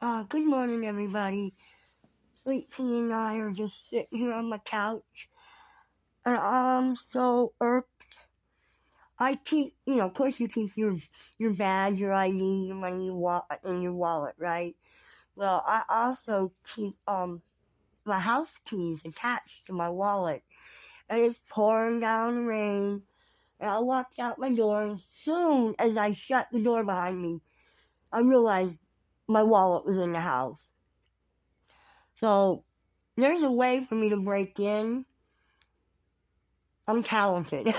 Good morning, everybody. Sweet Pea and I are just sitting here on my couch, and I'm so irked. I keep, of course, you keep your badge, your ID, your money, in your wallet, right? Well, I also keep my house keys attached to my wallet, and it's pouring down rain. And I walked out my door, and as soon as I shut the door behind me, I realized my wallet was in the house. So there's a way for me to break in. I'm talented.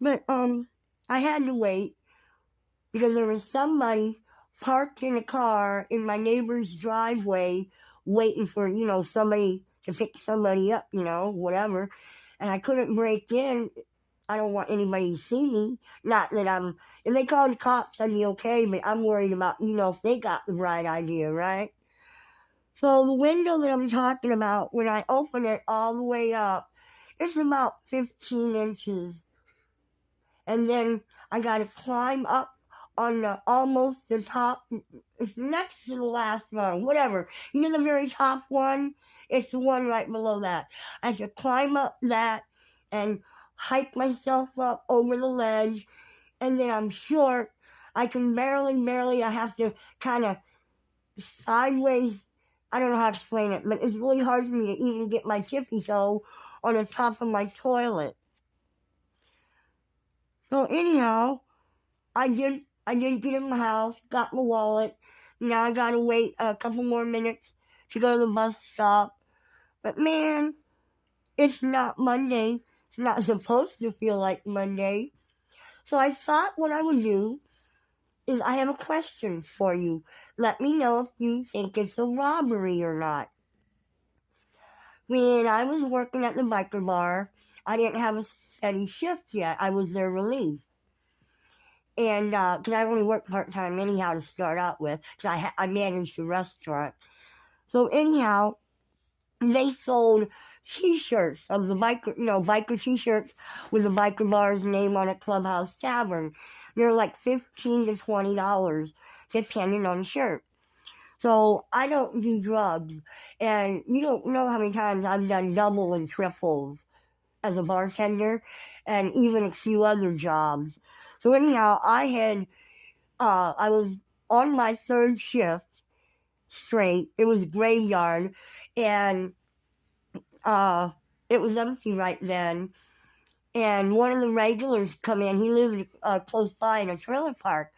But I had to wait because there was somebody parked in a car in my neighbor's driveway waiting for, somebody to pick somebody up, whatever. And I couldn't break in. I don't want anybody to see me. Not that if they called the cops, I'd be okay, but I'm worried about, if they got the right idea, right? So the window that I'm talking about, when I open it all the way up, it's about 15 inches. And then I gotta climb up on almost the top. It's next to the last one, whatever. The very top one? It's the one right below that. I have to climb up that and hike myself up over the ledge. And then I'm short. I can barely, I have to kind of sideways. I don't know how to explain it, but it's really hard for me to even get my tippy toe on the top of my toilet. So anyhow, I did get in my house, got my wallet. Now I gotta wait a couple more minutes to go to the bus stop. But man, it's not Monday. It's not supposed to feel like Monday. So I thought what I would do is I have a question for you. Let me know if you think it's a robbery or not. When I was working at the biker bar, I didn't have a steady shift yet. I was their relief. And because I only worked part-time anyhow to start out with, because I managed the restaurant. So anyhow, they sold T-shirts of the biker T-shirts with the biker bar's name on it, Clubhouse Tavern. They're like $15 to $20, depending on the shirt. So I don't do drugs, and you don't know how many times I've done double and triples as a bartender, and even a few other jobs. So anyhow, I was on my third shift straight. It was a graveyard, and it was empty right then. And one of the regulars come in. He lived close by in a trailer park,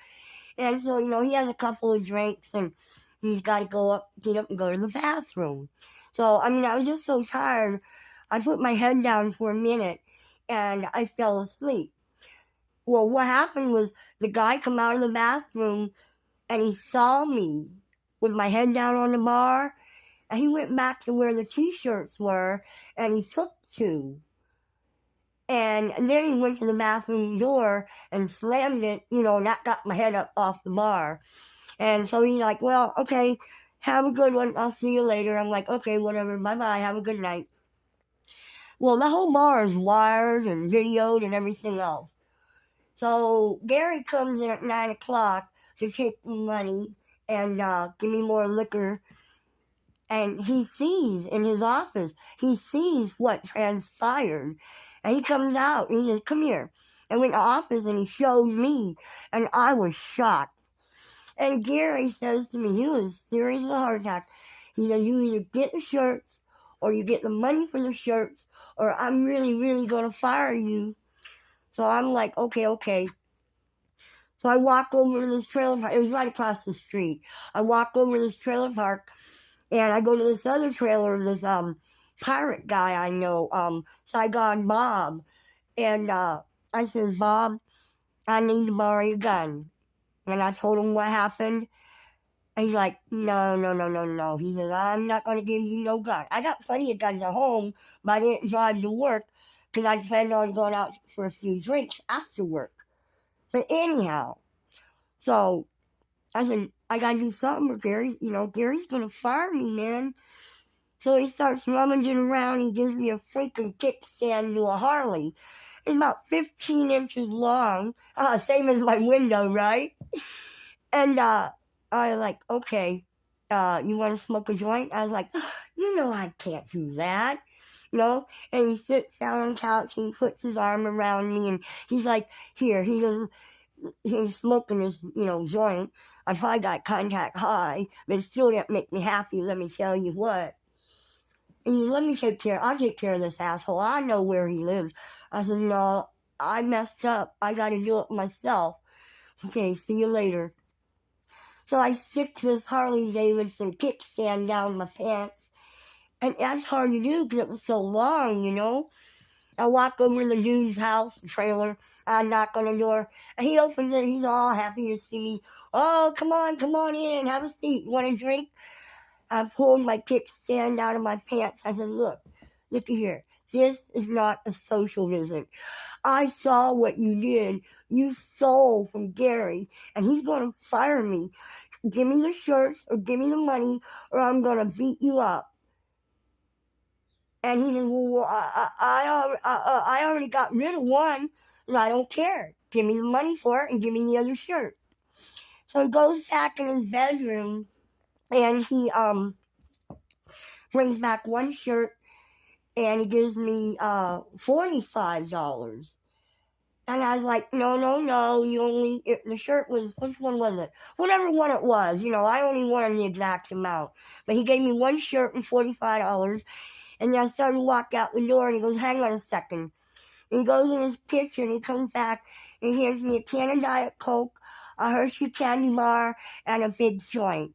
and so he has a couple of drinks, and he's got to get up and go to the bathroom. So I was just so tired. I put my head down for a minute, and I fell asleep. Well, what happened was the guy come out of the bathroom, and he saw me with my head down on the bar, and he went back to where the T-shirts were, and he took two. And then he went to the bathroom door and slammed it, and that got my head up off the bar. And so he's like, well, okay, have a good one. I'll see you later. I'm like, okay, whatever. Bye-bye. Have a good night. Well, the whole bar is wired and videoed and everything else. So Gary comes in at 9 o'clock to take the money and give me more liquor. And he sees in his office, he sees what transpired. And he comes out and he says, come here. And went to the office and he showed me. And I was shocked. And Gary says to me, he was serious as a heart attack. He said, you either get the shirts or you get the money for the shirts or I'm really, really going to fire you. So I'm like, okay. So I walk over to this trailer park. It was right across the street. I walk over to this trailer park and I go to this other trailer, this pirate guy I know, Saigon Bob. And I says, Bob, I need to borrow your gun. And I told him what happened. And he's like, no. He says, I'm not going to give you no gun. I got plenty of guns at home, but I didn't drive to work because I planned on going out for a few drinks after work. But anyhow, so I said, I got to do something with Gary. Gary's going to fire me, man. So he starts rummaging around. He gives me a freaking kickstand to a Harley. It's about 15 inches long. Same as my window, right? And I like, okay. you want to smoke a joint? I was like, you know I can't do that. You know? And he sits down on the couch and he puts his arm around me and he's like, here, he's smoking his, joint. I probably got contact high, but it still didn't make me happy, let me tell you what. And he said, I'll take care of this asshole. I know where he lives. I said, no, I messed up. I gotta do it myself. Okay, see you later. So I stick this Harley Davidson kickstand down my pants. And that's hard to do because it was so long. I walk over to the dude's house, trailer. I knock on the door. And he opens it. He's all happy to see me. Oh, come on in. Have a seat. Want a drink? I pulled my kickstand out of my pants. I said, look here. This is not a social visit. I saw what you did. You stole from Gary, and he's going to fire me. Give me the shirts or give me the money, or I'm going to beat you up. And he said, well, I already got rid of one, and I don't care. Give me the money for it and give me the other shirt. So he goes back in his bedroom, and he brings back one shirt, and he gives me $45. And I was like, no, the shirt was, which one was it? Whatever one it was, I only wanted the exact amount. But he gave me one shirt and $45, and then I started to walk out the door, and he goes, hang on a second. And he goes in his kitchen, he comes back, and he hands me a can of Diet Coke, a Hershey candy bar, and a big joint.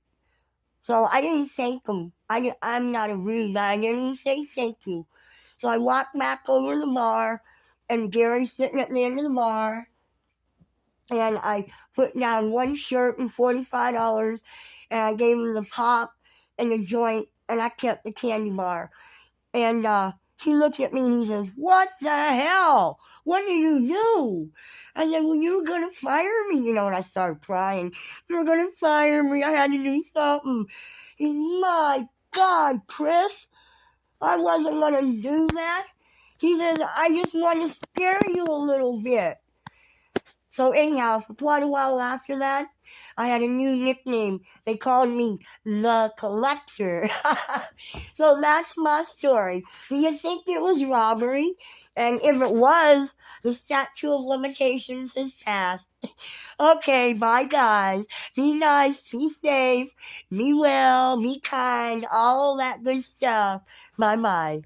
So I didn't thank him. I'm not a rude guy. I didn't say thank you. So I walked back over to the bar, and Gary's sitting at the end of the bar, and I put down one shirt and $45, and I gave him the pop and the joint, and I kept the candy bar. And he looked at me and he says, what the hell? What did you do? I said, well, you were going to fire me, and I started crying. You were going to fire me. I had to do something. He said, my God, Chris, I wasn't going to do that. He says, I just want to scare you a little bit. So anyhow, for quite a while after that, I had a new nickname. They called me the Collector. So that's my story. Do you think it was robbery? And if it was, the statute of limitations has passed. Okay, bye guys. Be nice, be safe, be well, be kind, all that good stuff. Bye-bye.